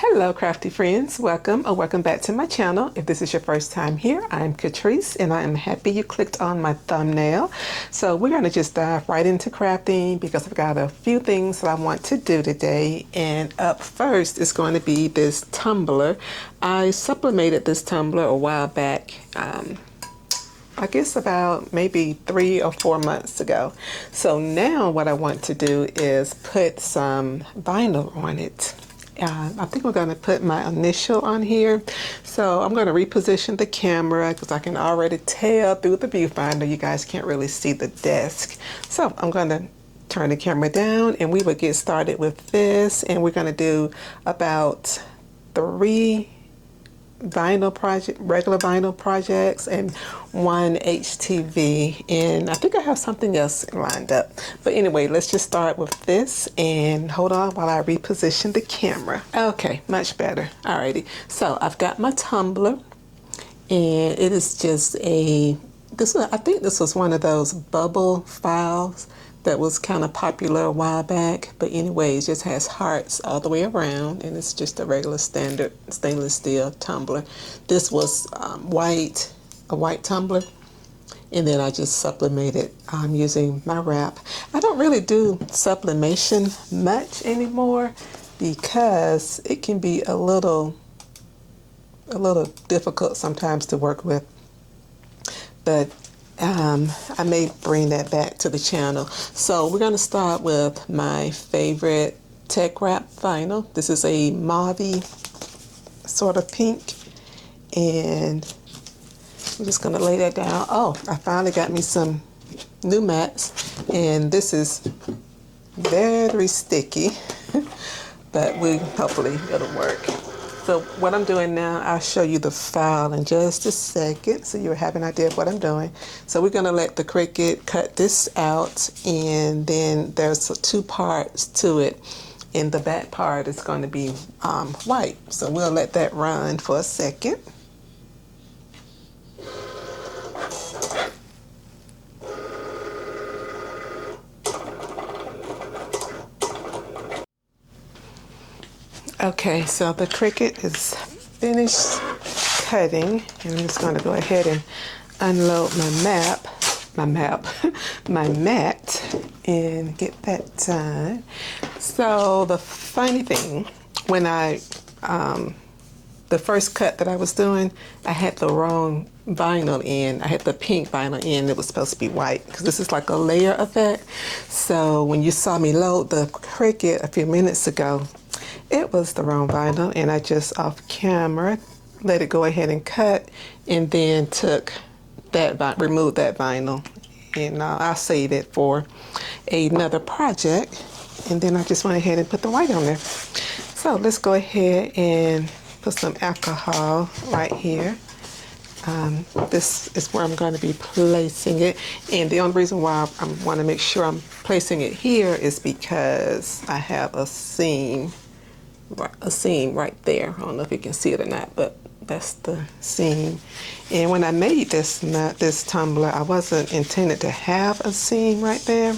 Hello crafty friends, welcome or welcome back to my channel. If this is your first time here, I'm Catrice and I am happy you clicked on my thumbnail. So we're going to just dive right into crafting because I've got a few things that I want to do today. And up first is going to be this tumbler. I supplemented this tumbler a while back, I guess about maybe 3 or 4 months ago. So now what I want to do is put some vinyl on it. I think we're going to put my initial on here. So I'm going to reposition the camera because I can already tell through the viewfinder you guys can't really see the desk. So I'm going to turn the camera down and we will get started with this, and we're going to do about 3 regular vinyl projects and 1 HTV, and I think I have something else lined up. But anyway, let's just start with this and hold on while I reposition the camera. Okay, much better. Alrighty, so I've got my tumbler and it is just I think this was one of those bubble files that was kind of popular a while back, but anyway, it just has hearts all the way around, and it's just a regular standard stainless steel tumbler. This was a white tumbler, and then I just supplemented using my wrap. I don't really do sublimation much anymore because it can be a little difficult sometimes to work with, but I may bring that back to the channel. So we're going to start with my favorite Teckwrap vinyl. This is a mauve sort of pink, and I'm just going to lay that down. Oh, I finally got me some new mats, and this is very sticky, but hopefully it'll work. So what I'm doing now, I'll show you the file in just a second so you have an idea of what I'm doing. So we're going to let the Cricut cut this out, and then there's 2 parts to it, and the back part is going to be white. So we'll let that run for a second. Okay, so the Cricut is finished cutting, and I'm just going to go ahead and unload my mat, and get that done. So the funny thing, when the first cut that I was doing, I had the wrong vinyl in. I had the pink vinyl in. It was supposed to be white because this is like a layer effect. So when you saw me load the Cricut a few minutes ago, it was the wrong vinyl, and I just off camera let it go ahead and cut, and then removed that vinyl, and I'll save it for another project. And then I just went ahead and put the white on there. So let's go ahead and put some alcohol right here. This is where I'm going to be placing it, and the only reason why I want to make sure I'm placing it here is because I have a seam right there. I don't know if you can see it or not, but that's the seam. And when I made this tumbler, I wasn't intended to have a seam right there,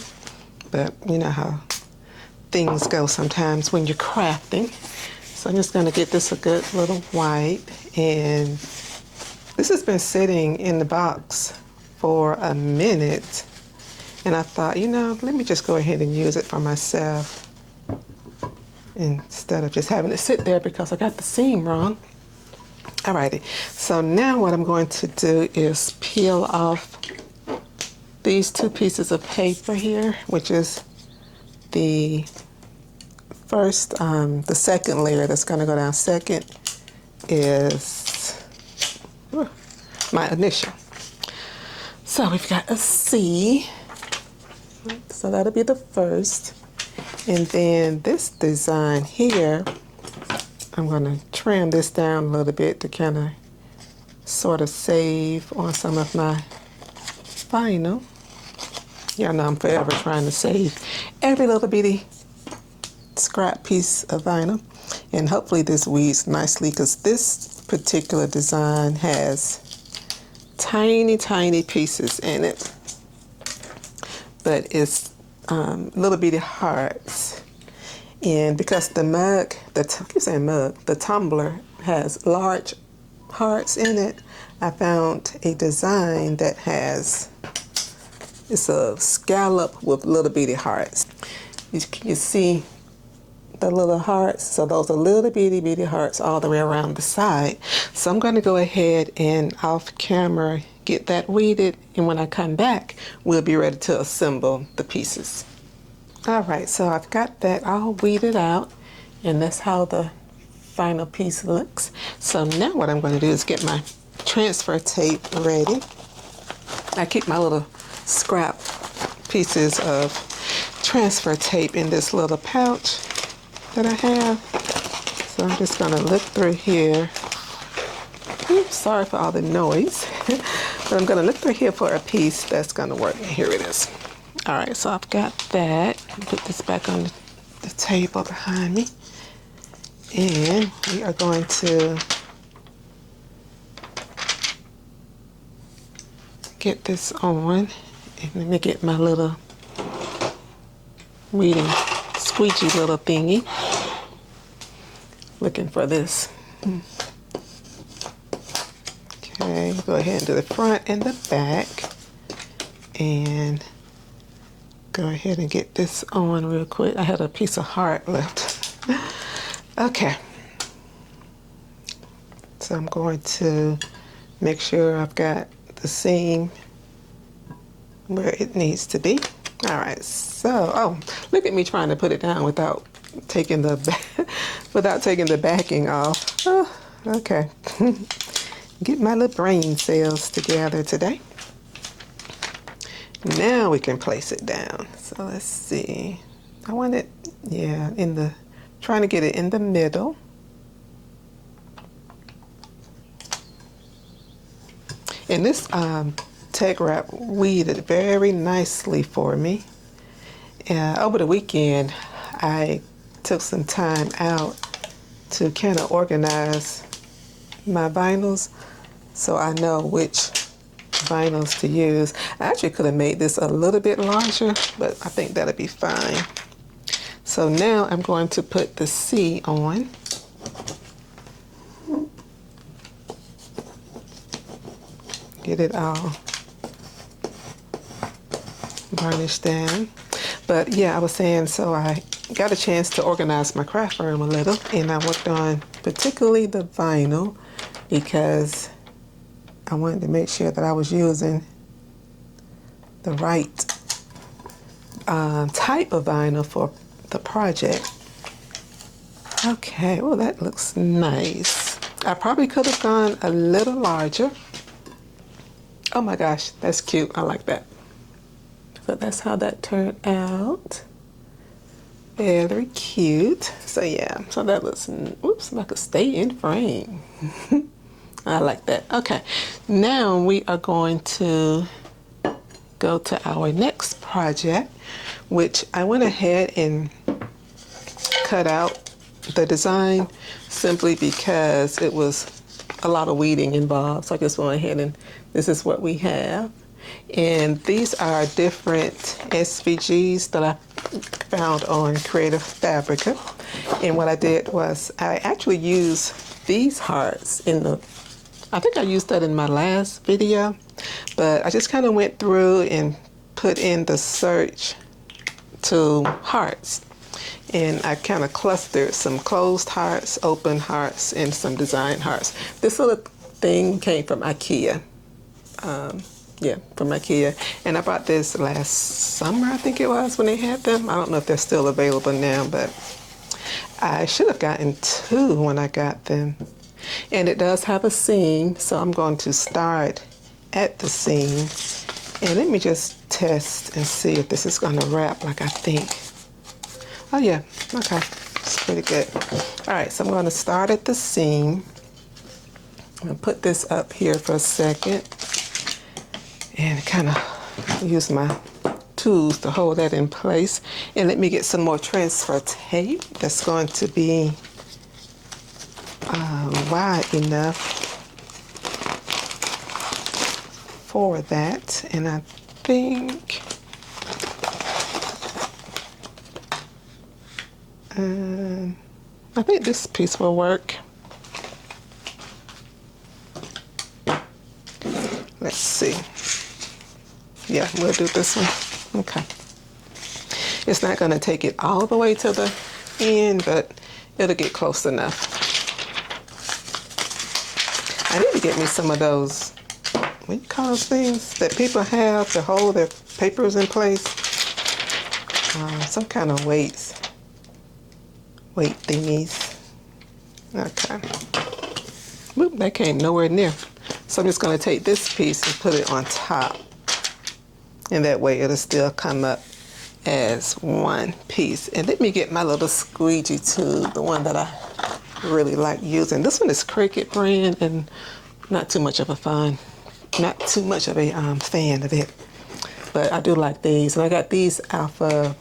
but you know how things go sometimes when you're crafting. So I'm just going to get this a good little white, and this has been sitting in the box for a minute, and I thought, let me just go ahead and use it for myself instead of just having it sit there because I got the seam wrong. Alrighty, so now what I'm going to do is peel off these 2 pieces of paper here, which is the second layer that's going to go down second is my initial. So we've got a C, so that'll be the first. And then this design here, I'm going to trim this down a little bit to kind of sort of save on some of my vinyl. Y'all know I'm forever trying to save every little bitty scrap piece of vinyl. And hopefully this weaves nicely because this particular design has tiny pieces in it, but it's little bitty hearts. And because the mug, I keep saying mug, the tumbler has large hearts in it, I found a design that has, it's a scallop with little bitty hearts. You see the little hearts, so those are little bitty hearts all the way around the side. So I'm going to go ahead and off camera get that weeded, and when I come back we'll be ready to assemble the pieces. Alright, so I've got that all weeded out, and that's how the final piece looks. So now what I'm going to do is get my transfer tape ready. I keep my little scrap pieces of transfer tape in this little pouch that I have. So I'm just going to look through here. Oops, sorry for all the noise. But I'm going to look through here for a piece that's going to work. Here it is. All right, so I've got that. Put this back on the table behind me. And we are going to get this on. And let me get my little weeding squeegee little thingy. Looking for this. Okay, go ahead and do the front and the back. And go ahead and get this on real quick. I had a piece of heart left. Okay. So I'm going to make sure I've got the seam where it needs to be. All right, so, oh, look at me trying to put it down without taking the backing off. Oh, okay. Get my little brain cells together today. Now we can place it down. So let's see. I want it, yeah, trying to get it in the middle. And this Teckwrap weeded very nicely for me. Over the weekend, I took some time out to kind of organize my vinyls so I know which vinyls to use. I actually could have made this a little bit larger, but I think that'll be fine. So now I'm going to put the C on. Get it all varnished down. But yeah, I was saying, so I got a chance to organize my craft room a little, and I worked on particularly the vinyl because I wanted to make sure that I was using the right type of vinyl for the project. Okay, well that looks nice. I probably could have gone a little larger. Oh my gosh, that's cute. I like that. So that's how that turned out. Very cute. So yeah, so that looks, oops, like a stay in frame. I like that. Okay, now we are going to go to our next project, which I went ahead and cut out the design simply because it was a lot of weeding involved. So I just went ahead and this is what we have. And these are different SVGs that I found on creativefabrica. And what I did was I actually used these hearts I think I used that in my last video, but I just kind of went through and put in the search to hearts. And I kind of clustered some closed hearts, open hearts, and some design hearts. This little thing came from IKEA. Yeah, from IKEA. And I bought this last summer, I think it was, when they had them. I don't know if they're still available now, but I should have gotten 2 when I got them. And it does have a seam, so I'm going to start at the seam. And let me just test and see if this is going to wrap like I think. Oh yeah, okay, it's pretty good. All right, so I'm going to start at the seam. I'm going to put this up here for a second and kind of use my tools to hold that in place. And let me get some more transfer tape that's going to be wide enough for that. And I think And I think this piece will work. Let's see. Yeah, we'll do this one. Okay. It's not going to take it all the way to the end, but it'll get close enough. I need to get me some of those, what do you call those things that people have to hold their papers in place? Some kind of weight thingies. Okay. Whoop, that came nowhere near. So I'm just going to take this piece and put it on top. And that way it'll still come up as one piece. And let me get my little squeegee tube, the one that I really like using. This one is Cricut brand, and not too much of a fan of it. But I do like these. And I got these off of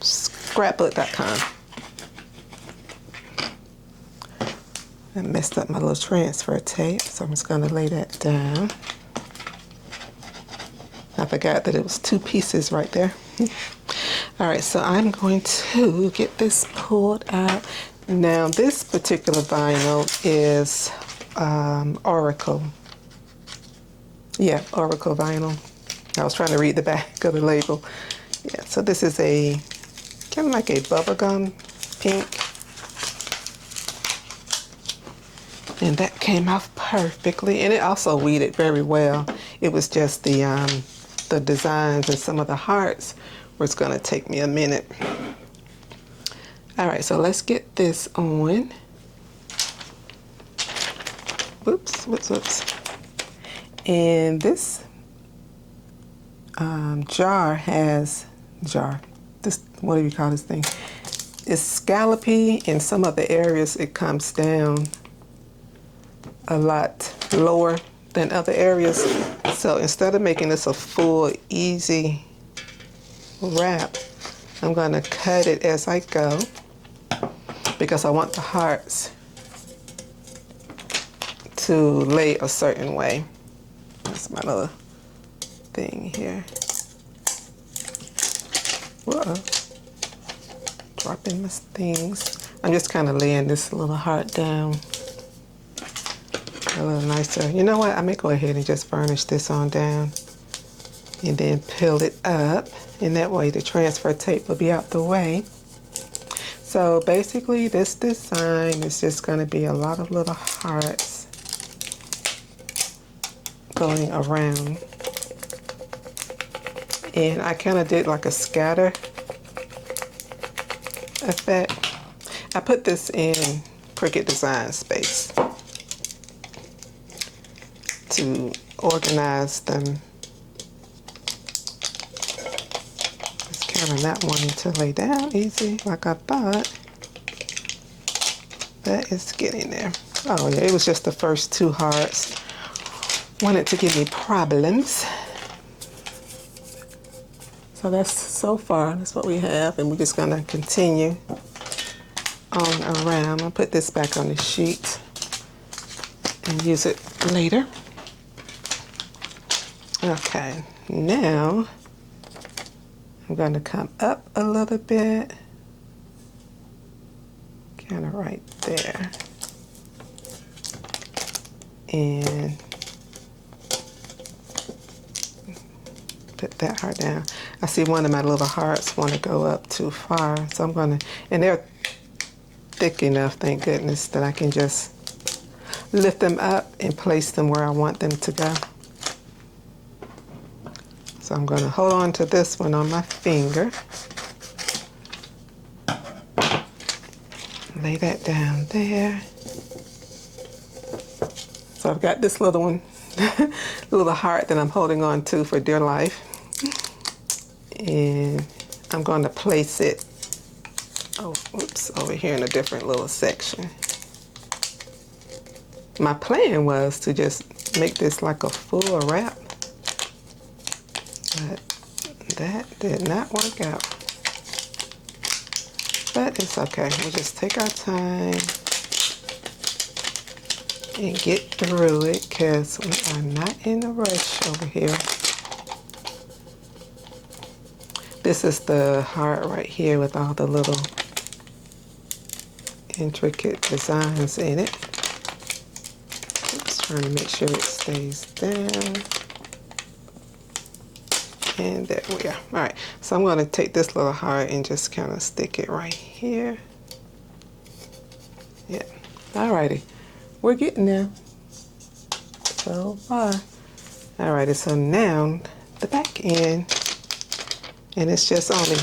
scrapbook.com. I messed up my little transfer tape, so I'm just going to lay that down. I forgot that it was two pieces right there. All right, so I'm going to get this pulled out. Now, this particular vinyl is Oracle. Yeah, Oracle vinyl. I was trying to read the back of the label. Yeah, so this is a kind of like a bubblegum pink. And that came off perfectly, and it also weeded very well. It was just the designs and some of the hearts where it's gonna take me a minute. All right, so let's get this on. Whoops. And this this, what do you call this thing? It's scallopy. In some of the areas it comes down a lot lower than other areas. So instead of making this a full, easy wrap, I'm gonna cut it as I go because I want the hearts to lay a certain way. That's my little thing here. Whoa. Dropping my things. I'm just kind of laying this little heart down a little nicer. You know what? I may go ahead and just varnish this on down and then peel it up, and that way the transfer tape will be out the way. So basically this design is just going to be a lot of little hearts going around, and I kind of did like a scatter effect. I put this in Cricut Design Space to organize them. Just kind of not wanting to lay down easy like I thought, but it's getting there. Oh yeah, it was just the first two hearts. Wanted to give me problems. So that's so far, that's what we have, and we're just gonna continue on around. I'll put this back on the sheet and use it later. Okay, now I'm going to come up a little bit, kind of right there, and put that heart down. I see one of my little hearts want to go up too far, so I'm going to, and they're thick enough, thank goodness, that I can just lift them up and place them where I want them to go. So I'm going to hold on to this one on my finger. Lay that down there. So I've got this little one, little heart that I'm holding on to for dear life. And I'm going to place it, over here in a different little section. My plan was to just make this like a full wrap, but that did not work out. But it's okay. We'll just take our time and get through it because we are not in a rush over here. This is the heart right here with all the little intricate designs in it. Just trying to make sure it stays down. And there we are. All right, so I'm going to take this little heart and just kind of stick it right here. Yeah, alrighty, we're getting there so far. Alrighty, so now the back end, and it's just only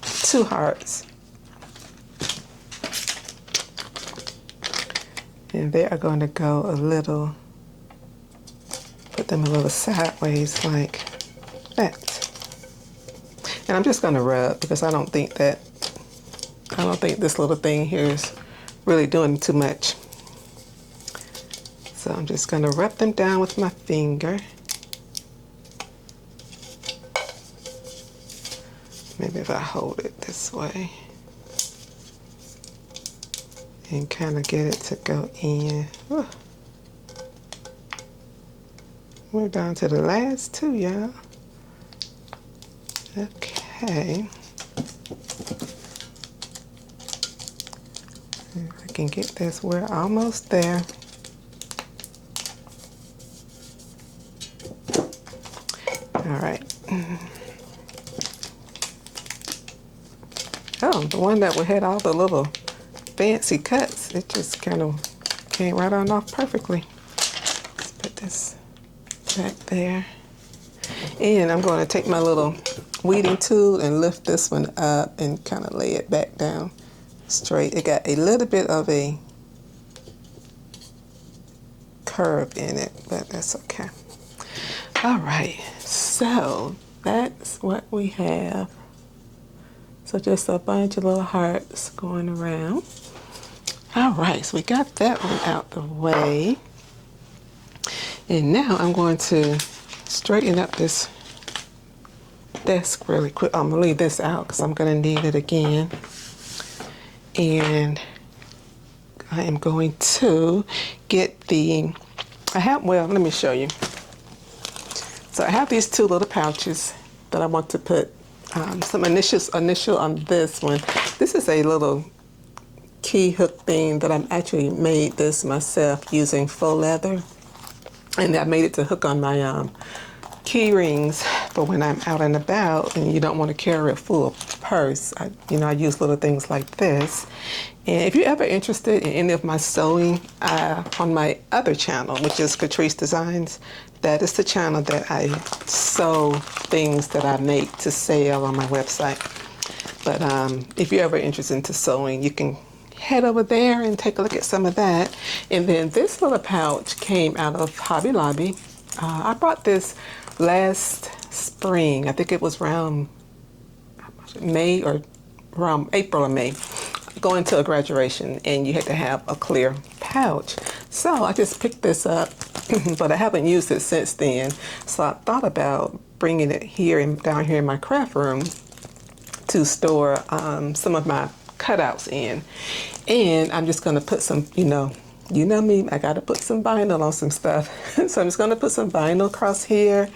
2 hearts. And they are going to go a little, put them a little sideways like that. And I'm just going to rub because I don't think this little thing here is really doing too much. So I'm just going to rub them down with my finger. Maybe if I hold it this way and kind of get it to go in. Whew. We're down to the last 2, y'all. Okay. If I can get this, we're almost there. All right. Oh, the one that had all the little fancy cuts, it just kind of came right on off perfectly. Let's put this back there. And I'm going to take my little weeding tool and lift this one up and kind of lay it back down straight. It got a little bit of a curve in it, but that's okay. All right, so that's what we have. So just a bunch of little hearts going around. All right, so we got that one out the way. And now I'm going to straighten up this desk really quick. I'm gonna leave this out because I'm gonna need it again. And I am going to get well, let me show you. So I have these 2 little pouches that I want to put some initial on this one. This is a little key hook thing that I actually made this myself using faux leather. And I made it to hook on my key rings for when I'm out and about and you don't want to carry a full purse. I use little things like this. And if you're ever interested in any of my sewing on my other channel, which is Catrice Designs, that is the channel that I sew things that I make to sell on my website. But if you're ever interested into sewing, you can head over there and take a look at some of that. And then this little pouch came out of Hobby Lobby. I bought this last spring. I think it was around May or around April or May, going to a graduation, and you had to have a clear pouch. So I just picked this up, but I haven't used it since then. So I thought about bringing it here and down here in my craft room to store some of my cutouts in. And I'm just going to put some, you know me, I got to put some vinyl on some stuff. So I'm just going to put some vinyl across here,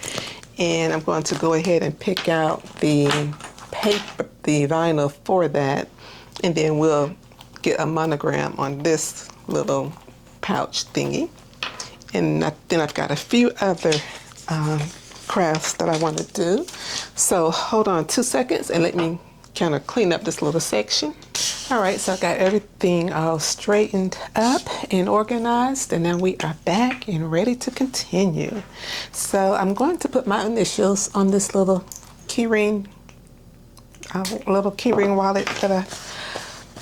and I'm going to go ahead and pick out the paper, the vinyl for that, and then we'll get a monogram on this little pouch thingy. And then I've got a few other crafts that I want to do. So hold on 2 seconds and let me kind of clean up this little section. All right, so I got everything all straightened up and organized, and now we are back and ready to continue. So I'm going to put my initials on this little keyring wallet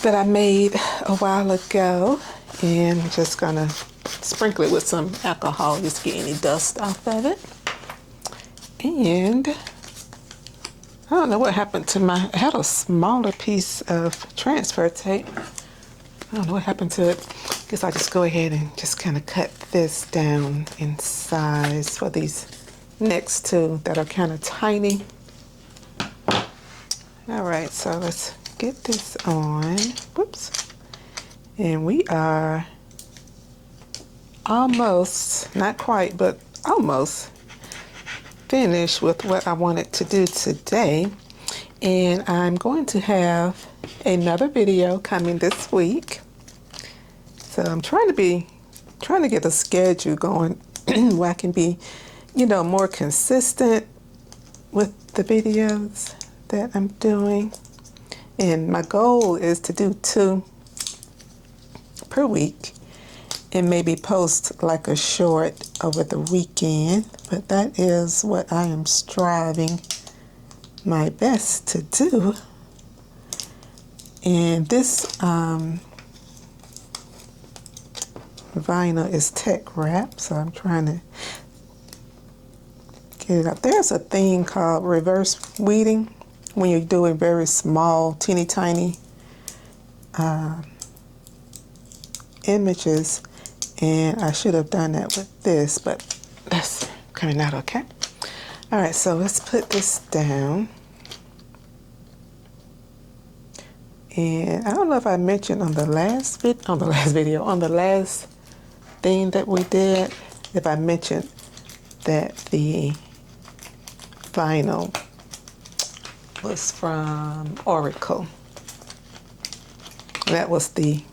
that I made a while ago, and I'm just gonna sprinkle it with some alcohol just to get any dust off of it. And I don't know what happened to I had a smaller piece of transfer tape. I don't know what happened to it. I guess I'll just go ahead and just kind of cut this down in size for these next 2 that are kind of tiny. All right, so let's get this on. Whoops. And we are almost, not quite, but almost finished with what I wanted to do today. And I'm going to have another video coming this week. So I'm trying to get a schedule going where I can be, you know, more consistent with the videos that I'm doing. And my goal is to do 2 per week and maybe post like a short over the weekend. But that is what I am striving my best to do. And this vinyl is Teckwrap, so I'm trying to get it up. There's a thing called reverse weeding when you're doing very small, teeny tiny images, and I should have done that with this, but that's coming out okay. All right, so let's put this down. And I don't know if I mentioned on the last thing that we did, if I mentioned that the vinyl was from Oracle. That was the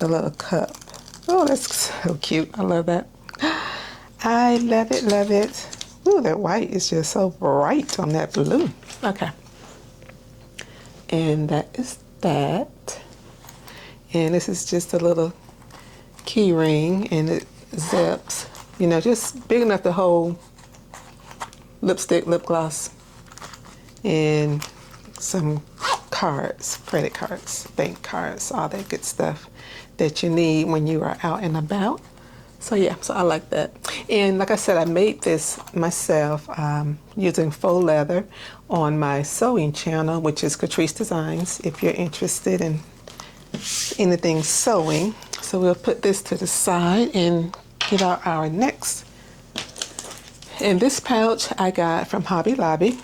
little cup. Oh, that's so cute. I love that. I love it, love it. Ooh, that white is just so bright on that blue. Okay. And that is that. And this is just a little key ring, and it zips, you know, just big enough to hold lipstick, lip gloss, and some cards, credit cards, bank cards, all that good stuff that you need when you are out and about. So yeah, so I like that. And like I said, I made this myself using faux leather on my sewing channel, which is Catrice Designs, if you're interested in anything sewing. So we'll put this to the side and get out our next. And this pouch I got from Hobby Lobby,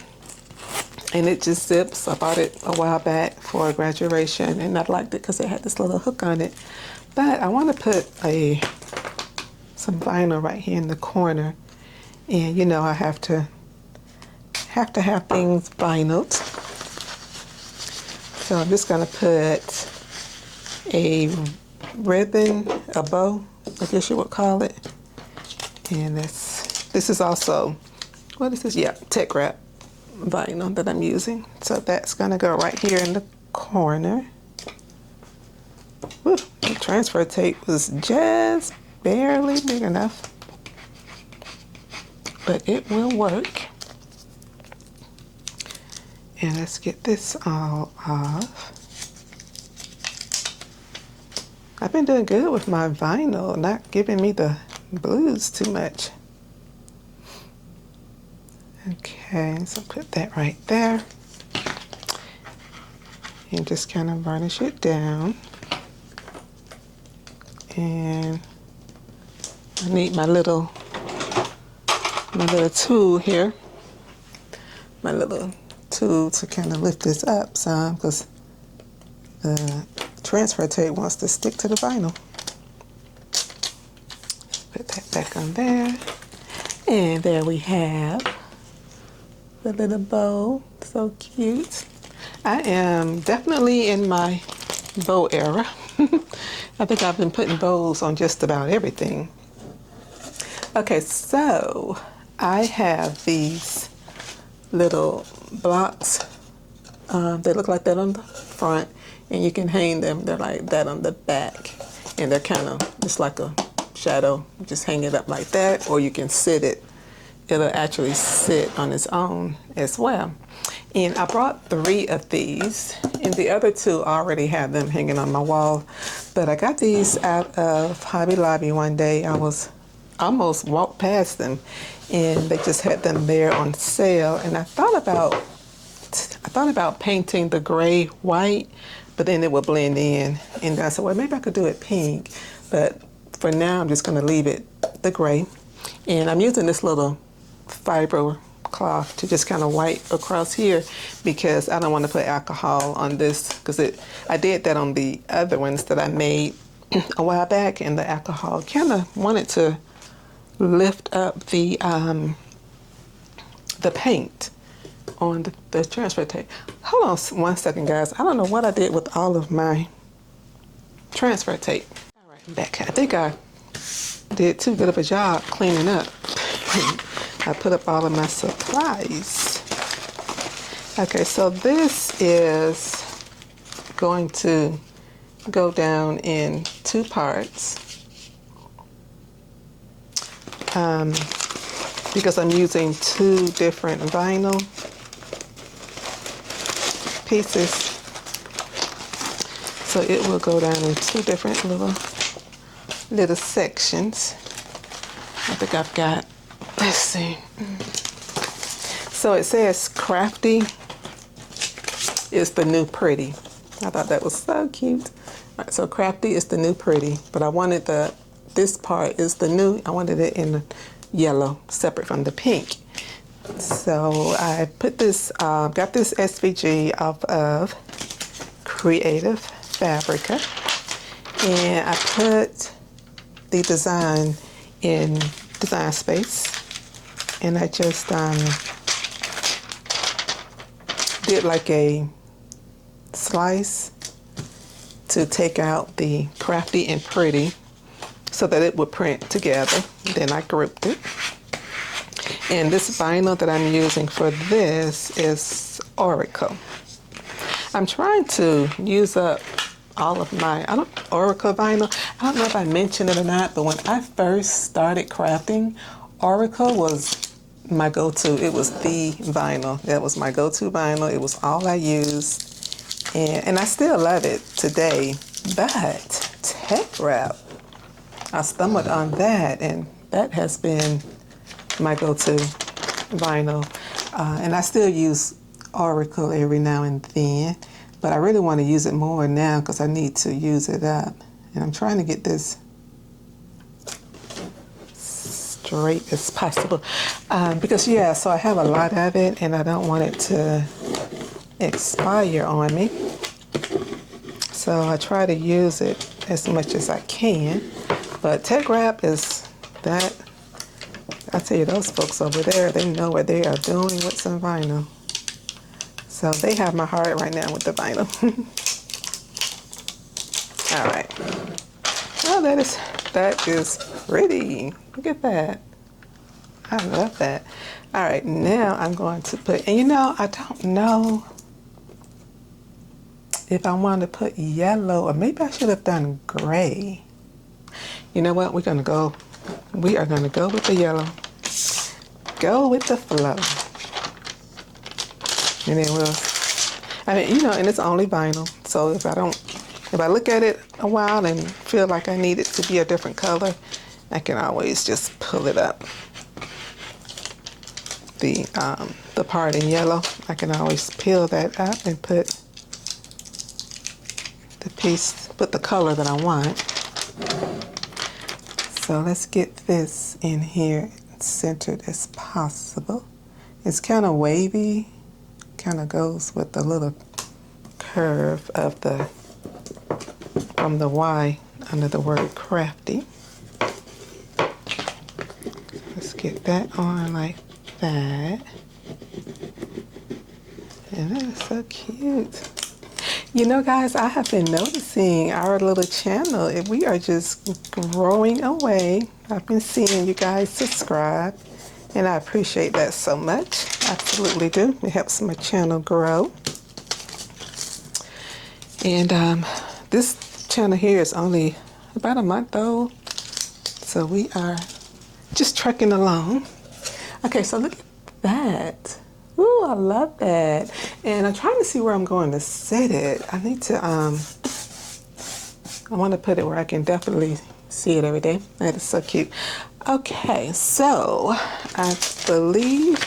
and it just zips. I bought it a while back for a graduation, and I liked it because it had this little hook on it. But I want to put some vinyl right here in the corner, and you know I have to have things vinyled. So I'm just gonna put a ribbon, a bow, I guess you would call it. And this is also, what is this? Yeah, Teckwrap vinyl that I'm using. So that's gonna go right here in the corner. Woo, the transfer tape was just barely big enough, but it will work. And let's get this all off. I've been doing good with my vinyl, not giving me the blues too much. Okay, so put that right there. And just kind of varnish it down. And I need my little tool here. My little tool to kind of lift this up some, because the transfer tape wants to stick to the vinyl. Put that back on there. And there we have the little bow. So cute. I am definitely in my bow era. I think I've been putting bows on just about everything. Okay, so I have these little blocks. They look like that on the front, and you can hang them. They're like that on the back, and they're kind of just like a shadow. You just hang it up like that, or you can sit it. It'll actually sit on its own as well. And I brought 3 of these, and the other 2 I already have them hanging on my wall. But I got these out of Hobby Lobby one day. I almost walked past them, and they just had them there on sale. And I thought about painting the gray white, but then it would blend in. And I said, well, maybe I could do it pink. But for now, I'm just going to leave it the gray. And I'm using this little fiber cloth to just kind of wipe across here, because I don't want to put alcohol on this, because I did that on the other ones that I made a while back, and the alcohol kind of wanted to lift up the paint. on the transfer tape. Hold on 1 second, guys. I don't know what I did with all of my transfer tape. All right, I'm back. I think I did too good of a job cleaning up. I put up all of my supplies. Okay, so this is going to go down in 2 parts. Because I'm using 2 different vinyl pieces. So it will go down in 2 different little sections. I think I've got, let's see. So it says crafty is the new pretty. I thought that was so cute. All right, so crafty is the new pretty, but I wanted this part is the new, I wanted it in yellow, separate from the pink. So I put this, got this SVG off of Creative Fabrica, and I put the design in Design Space, and I just did like a slice to take out the crafty and pretty so that it would print together. Then I grouped it. And this vinyl that I'm using for this is Oracle. I'm trying to use up all of my Oracle vinyl. I don't know if I mentioned it or not, but when I first started crafting, Oracle was my go-to. It was the vinyl. That was my go-to vinyl. It was all I used. And I still love it today. But Teckwrap, I stumbled on that, and that has been my go-to vinyl. And I still use Oracle every now and then, but I really want to use it more now because I need to use it up. And I'm trying to get this straight as possible. Because, yeah, so I have a lot of it, and I don't want it to expire on me. So I try to use it as much as I can. But Teckwrap is that, I tell you, those folks over there, they know what they are doing with some vinyl. So they have my heart right now with the vinyl. All right. Oh, that is pretty. Look at that. I love that. All right, now I'm going to put, and you know, I don't know if I want to put yellow, or maybe I should have done gray. You know what? We are going to go with the yellow. Go with the flow. And then I mean, you know, and it's only vinyl. So if I look at it a while and feel like I need it to be a different color, I can always just pull it up. The part in yellow, I can always peel that up and put the color that I want. So let's get this in here centered as possible. It's kind of wavy, kind of goes with the little curve of from the Y under the word crafty. Let's get that on like that. And that is so cute. You know, guys, I have been noticing our little channel, we are just growing away. I've been seeing you guys subscribe, and I appreciate that so much. Absolutely do. It helps my channel grow. And this channel here is only about a month old, so we are just trucking along. Okay, so look at that. Ooh, I love that. And I'm trying to see where I'm going to set it. I need to, I want to put it where I can definitely see it every day. That is so cute. Okay, so I believe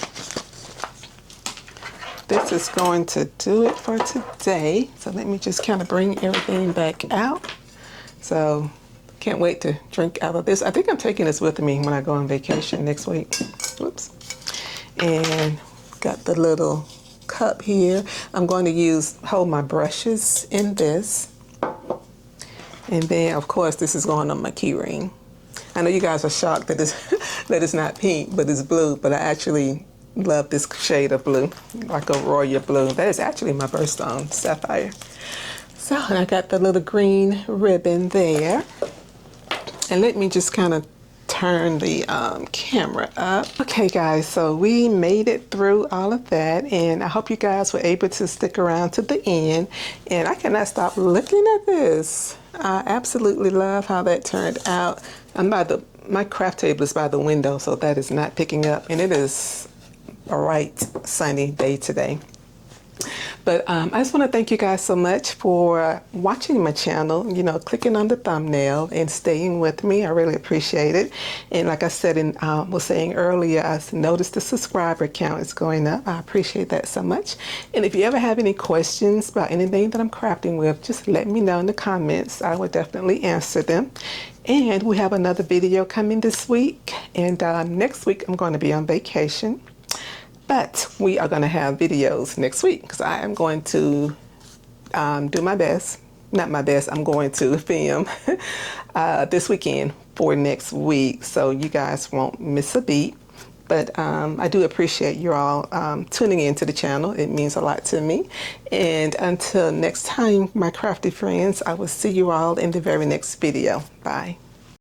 this is going to do it for today. So let me just kind of bring everything back out. So can't wait to drink out of this. I think I'm taking this with me when I go on vacation next week. Whoops. And got the little cup here. I'm going to hold my brushes in this. And then, of course, this is going on my key ring. I know you guys are shocked that it's not pink, but it's blue. But I actually love this shade of blue, like a royal blue. That is actually my birthstone sapphire. So I got the little green ribbon there. And let me just kind of turn the camera up. Okay guys, so we made it through all of that, and I hope you guys were able to stick around to the end. And I cannot stop looking at this. I absolutely love how that turned out. My craft table is by the window, so that is not picking up, and it is a bright sunny day today. But I just want to thank you guys so much for watching my channel, you know, clicking on the thumbnail and staying with me. I really appreciate it. And like I said, was saying earlier, I noticed the subscriber count is going up. I appreciate that so much. And if you ever have any questions about anything that I'm crafting with, just let me know in the comments. I will definitely answer them. And we have another video coming this week. And next week, I'm going to be on vacation. But we are going to have videos next week because I am going to do my best. Not my best, I'm going to film this weekend for next week. So you guys won't miss a beat. But I do appreciate you all tuning into the channel. It means a lot to me. And until next time, my crafty friends, I will see you all in the very next video. Bye.